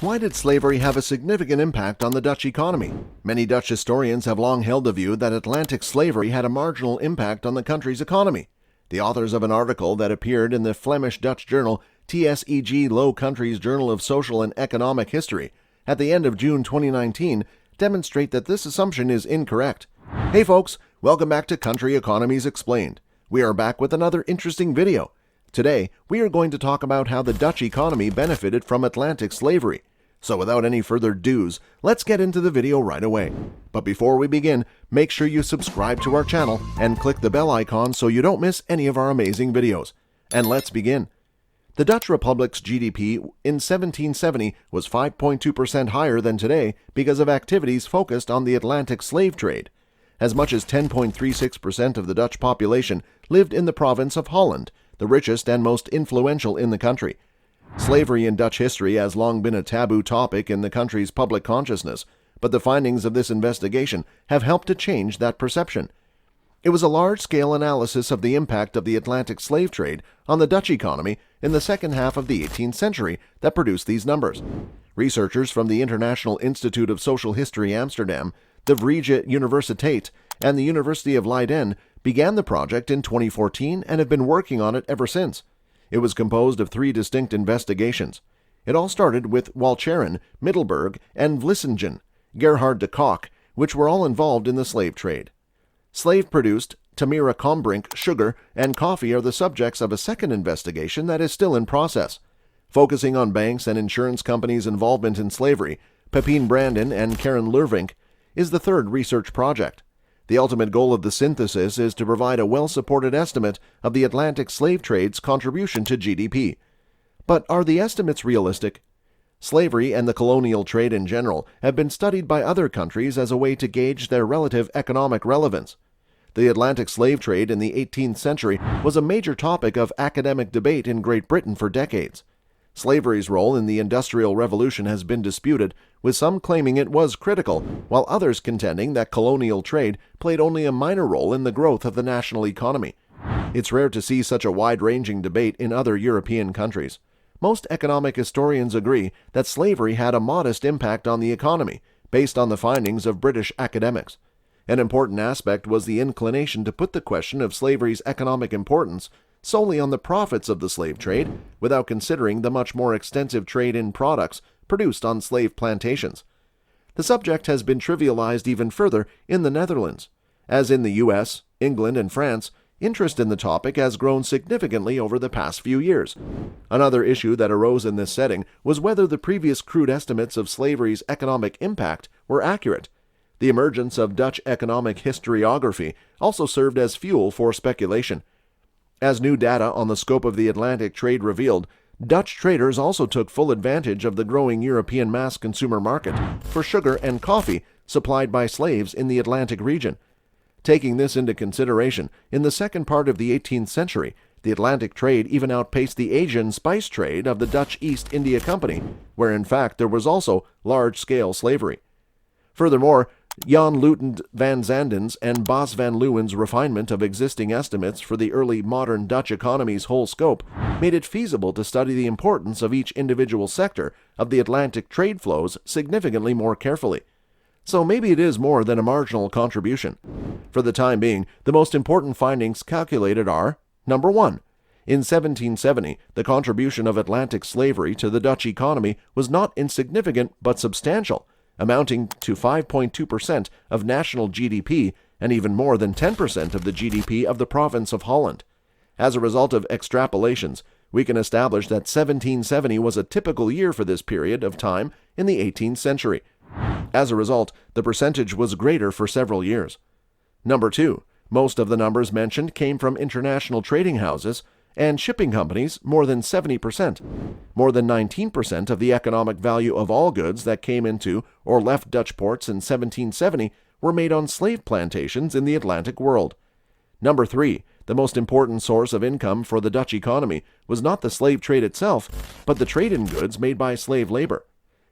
Why did slavery have a significant impact on the Dutch economy? Many Dutch historians have long held the view that Atlantic slavery had a marginal impact on the country's economy. The authors of an article that appeared in the Flemish-Dutch journal TSEG Low Countries Journal of Social and Economic History at the end of June 2019 demonstrate that this assumption is incorrect. Hey folks, welcome back to Country Economies Explained. We are back with another interesting video. Today, we are going to talk about how the Dutch economy benefited from Atlantic slavery. So without any further do's, let's get into the video right away. But before we begin, make sure you subscribe to our channel and click the bell icon so you don't miss any of our amazing videos. And let's begin. The Dutch Republic's GDP in 1770 was 5.2% higher than today because of activities focused on the Atlantic slave trade. As much as 10.36% of the Dutch population lived in the province of Holland, the richest and most influential in the country. Slavery in Dutch history has long been a taboo topic in the country's public consciousness, but the findings of this investigation have helped to change that perception. It was a large-scale analysis of the impact of the Atlantic slave trade on the Dutch economy in the second half of the 18th century that produced these numbers. Researchers from the International Institute of Social History Amsterdam, the Vrije Universiteit, and the University of Leiden began the project in 2014 and have been working on it ever since. It was composed of 3 distinct investigations. It all started with Walcheren, Middelburg, and Vlissingen, Gerhard de Kock, which were all involved in the slave trade. Slave-produced Tamira Combrink sugar and coffee are the subjects of a second investigation that is still in process. Focusing on banks and insurance companies' involvement in slavery, Pepijn Brandon and Karen Lurvink is the third research project. The ultimate goal of the synthesis is to provide a well-supported estimate of the Atlantic slave trade's contribution to GDP. But are the estimates realistic? Slavery and the colonial trade in general have been studied by other countries as a way to gauge their relative economic relevance. The Atlantic slave trade in the 18th century was a major topic of academic debate in Great Britain for decades. Slavery's role in the Industrial Revolution has been disputed, with some claiming it was critical, while others contending that colonial trade played only a minor role in the growth of the national economy. It's rare to see such a wide-ranging debate in other European countries. Most economic historians agree that slavery had a modest impact on the economy, based on the findings of British academics. An important aspect was the inclination to put the question of slavery's economic importance solely on the profits of the slave trade, without considering the much more extensive trade in products produced on slave plantations. The subject has been trivialized even further in the Netherlands. As in the US, England, and France, interest in the topic has grown significantly over the past few years. Another issue that arose in this setting was whether the previous crude estimates of slavery's economic impact were accurate. The emergence of Dutch economic historiography also served as fuel for speculation. As new data on the scope of the Atlantic trade revealed, Dutch traders also took full advantage of the growing European mass consumer market for sugar and coffee supplied by slaves in the Atlantic region. Taking this into consideration, in the second part of the 18th century, the Atlantic trade even outpaced the Asian spice trade of the Dutch East India Company, where in fact there was also large-scale slavery. Furthermore, Jan Luitend van Zanden's and Bas Van Leeuwen's refinement of existing estimates for the early modern Dutch economy's whole scope made it feasible to study the importance of each individual sector of the Atlantic trade flows significantly more carefully. So maybe it is more than a marginal contribution. For the time being, the most important findings calculated are: Number 1. In 1770, the contribution of Atlantic slavery to the Dutch economy was not insignificant but substantial, amounting to 5.2% of national GDP and even more than 10% of the GDP of the province of Holland. As a result of extrapolations, we can establish that 1770 was a typical year for this period of time in the 18th century. As a result, the percentage was greater for several years. Number 2. Most of the numbers mentioned came from international trading houses and shipping companies, more than 70%. More than 19% of the economic value of all goods that came into or left Dutch ports in 1770 were made on slave plantations in the Atlantic world. Number 3. The most important source of income for the Dutch economy was not the slave trade itself, but the trade in goods made by slave labor.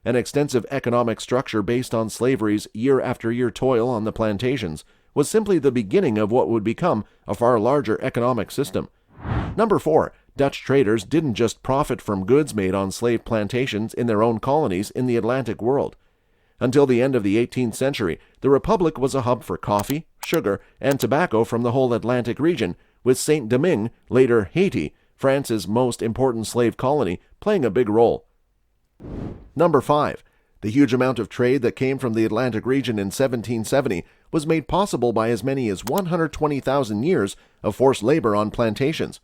An extensive economic structure based on slavery's year-after-year toil on the plantations was simply the beginning of what would become a far larger economic system. Number 4. Dutch traders didn't just profit from goods made on slave plantations in their own colonies in the Atlantic world. Until the end of the 18th century, the Republic was a hub for coffee, sugar, and tobacco from the whole Atlantic region, with Saint-Domingue, later Haiti, France's most important slave colony, playing a big role. Number 5. The huge amount of trade that came from the Atlantic region in 1770 was made possible by as many as 120,000 years of forced labor on plantations.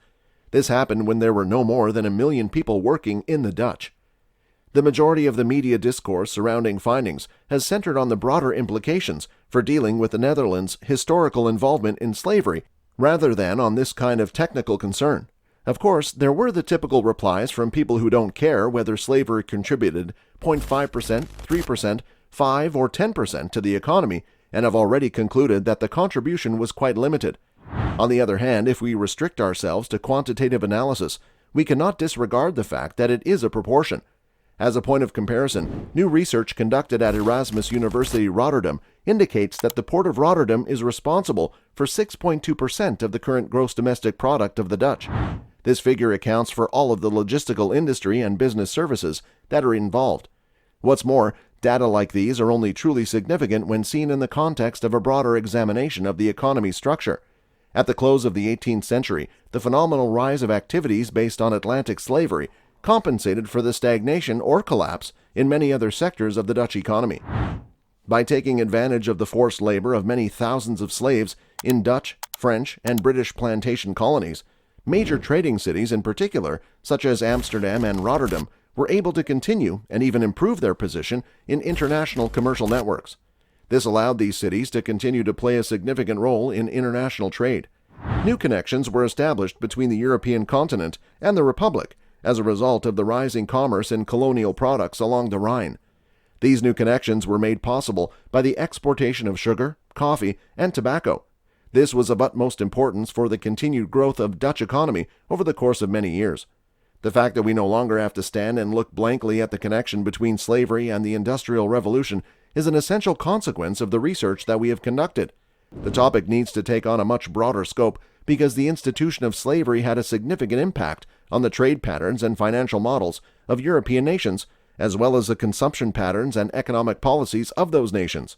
This happened when there were no more than 1 million people working in the Dutch. The majority of the media discourse surrounding findings has centered on the broader implications for dealing with the Netherlands' historical involvement in slavery rather than on this kind of technical concern. Of course, there were the typical replies from people who don't care whether slavery contributed 0.5%, 3%, 5%, or 10% to the economy and have already concluded that the contribution was quite limited. On the other hand, if we restrict ourselves to quantitative analysis, we cannot disregard the fact that it is a proportion. As a point of comparison, new research conducted at Erasmus University Rotterdam indicates that the Port of Rotterdam is responsible for 6.2% of the current gross domestic product of the Dutch. This figure accounts for all of the logistical industry and business services that are involved. What's more, data like these are only truly significant when seen in the context of a broader examination of the economy's structure. At the close of the 18th century, the phenomenal rise of activities based on Atlantic slavery compensated for the stagnation or collapse in many other sectors of the Dutch economy. By taking advantage of the forced labor of many thousands of slaves in Dutch, French, and British plantation colonies, major trading cities in particular, such as Amsterdam and Rotterdam, were able to continue and even improve their position in international commercial networks. This allowed these cities to continue to play a significant role in international trade. New connections were established between the European continent and the Republic as a result of the rising commerce in colonial products along the Rhine. These new connections were made possible by the exportation of sugar, coffee, and tobacco. This was of utmost importance for the continued growth of Dutch economy over the course of many years. The fact that we no longer have to stand and look blankly at the connection between slavery and the Industrial Revolution is an essential consequence of the research that we have conducted. The topic needs to take on a much broader scope because the institution of slavery had a significant impact on the trade patterns and financial models of European nations, as well as the consumption patterns and economic policies of those nations.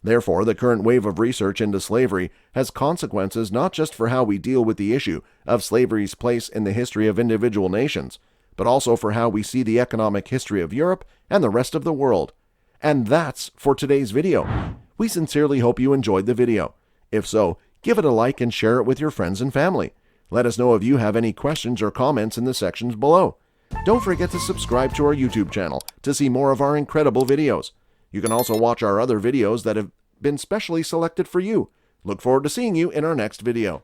Therefore, the current wave of research into slavery has consequences not just for how we deal with the issue of slavery's place in the history of individual nations, but also for how we see the economic history of Europe and the rest of the world. And that's for today's video. We sincerely hope you enjoyed the video. If so, give it a like and share it with your friends and family. Let us know if you have any questions or comments in the sections below. Don't forget to subscribe to our YouTube channel to see more of our incredible videos. You can also watch our other videos that have been specially selected for you. Look forward to seeing you in our next video.